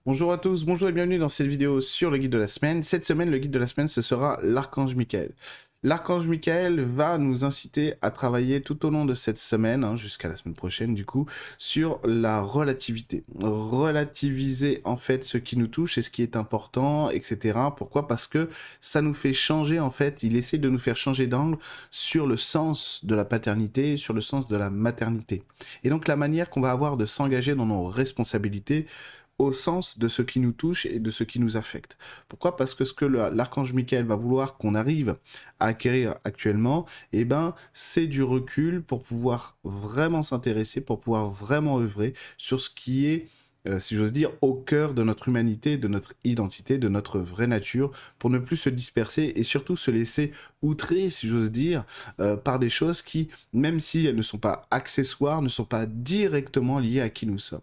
Bonjour à tous, bonjour et bienvenue dans cette vidéo sur le guide de la semaine. Cette semaine, le guide de la semaine, ce sera l'archange Michael. L'archange Michael va nous inciter à travailler tout au long de cette semaine, jusqu'à la semaine prochaine du coup, sur la relativité. Relativiser en fait ce qui nous touche et ce qui est important, etc. Pourquoi? Parce que ça nous fait changer en fait, il essaie de nous faire changer d'angle sur le sens de la paternité, sur le sens de la maternité. Et donc la manière qu'on va avoir de s'engager dans nos responsabilités, au sens de ce qui nous touche et de ce qui nous affecte. Pourquoi? Parce que ce que l'archange Michael va vouloir qu'on arrive à acquérir actuellement, eh ben, c'est du recul pour pouvoir vraiment s'intéresser, pour pouvoir vraiment œuvrer sur ce qui est, si j'ose dire, au cœur de notre humanité, de notre identité, de notre vraie nature, pour ne plus se disperser et surtout se laisser outrer, si j'ose dire, par des choses qui, même si elles ne sont pas accessoires, ne sont pas directement liées à qui nous sommes.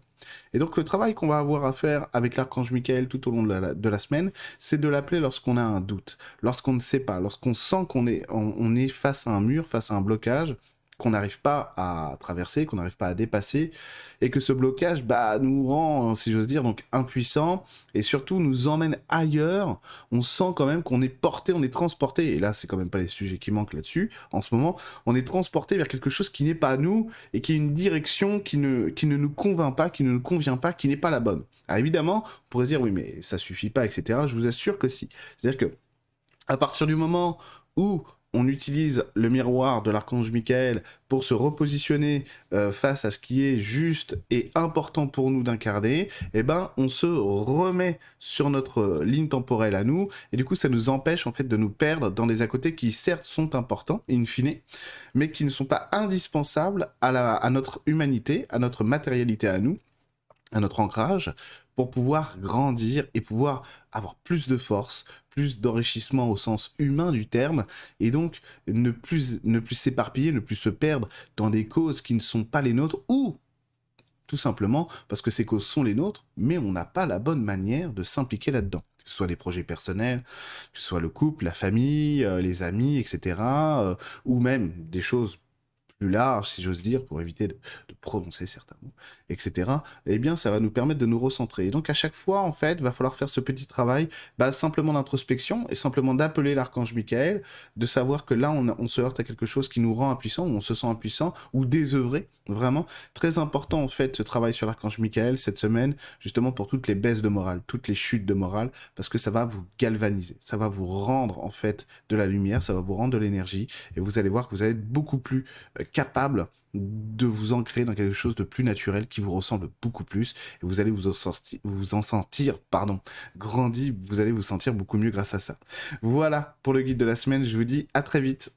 Et donc le travail qu'on va avoir à faire avec l'archange Michael tout au long de la semaine, c'est de l'appeler lorsqu'on a un doute, lorsqu'on ne sait pas, lorsqu'on sent on est face à un mur, face à un blocage, qu'on n'arrive pas à traverser, qu'on n'arrive pas à dépasser, et que ce blocage nous rend, si j'ose dire, donc impuissants, et surtout nous emmène ailleurs. On sent quand même qu'on est porté, on est transporté, et là c'est quand même pas les sujets qui manquent là-dessus, en ce moment, on est transporté vers quelque chose qui n'est pas nous, et qui est une direction qui ne nous convainc pas, qui ne nous convient pas, qui n'est pas la bonne. Alors évidemment, on pourrait se dire oui mais ça suffit pas, etc. Je vous assure que si. C'est-à-dire que à partir du moment où on utilise le miroir de l'archange Michael pour se repositionner face à ce qui est juste et important pour nous d'incarner, eh ben, on se remet sur notre ligne temporelle à nous, et du coup, ça nous empêche en fait de nous perdre dans des à côté qui certes sont importants, in fine, mais qui ne sont pas indispensables à notre humanité, à notre matérialité à nous, à notre ancrage, pour pouvoir grandir et pouvoir avoir plus de force, plus d'enrichissement au sens humain du terme, et donc ne plus s'éparpiller, ne plus se perdre dans des causes qui ne sont pas les nôtres, ou tout simplement parce que ces causes sont les nôtres, mais on n'a pas la bonne manière de s'impliquer là-dedans. Que ce soit les projets personnels, que ce soit le couple, la famille, les amis, etc., ou même des choses plus large, si j'ose dire, pour éviter de prononcer certains mots, etc., eh bien, ça va nous permettre de nous recentrer. Et donc, à chaque fois, en fait, il va falloir faire ce petit travail, simplement d'introspection et simplement d'appeler l'archange Michael, de savoir que là, on se heurte à quelque chose qui nous rend impuissant, ou on se sent impuissant, ou désœuvré, vraiment. Très important, en fait, ce travail sur l'archange Michael cette semaine, justement pour toutes les baisses de morale, toutes les chutes de morale, parce que ça va vous galvaniser, ça va vous rendre, en fait, de la lumière, ça va vous rendre de l'énergie, et vous allez voir que vous allez être beaucoup plus capable de vous ancrer dans quelque chose de plus naturel qui vous ressemble beaucoup plus, et vous allez vous en sentir grandi, vous allez vous sentir beaucoup mieux grâce à ça. Voilà pour le guide de la semaine, je vous dis à très vite.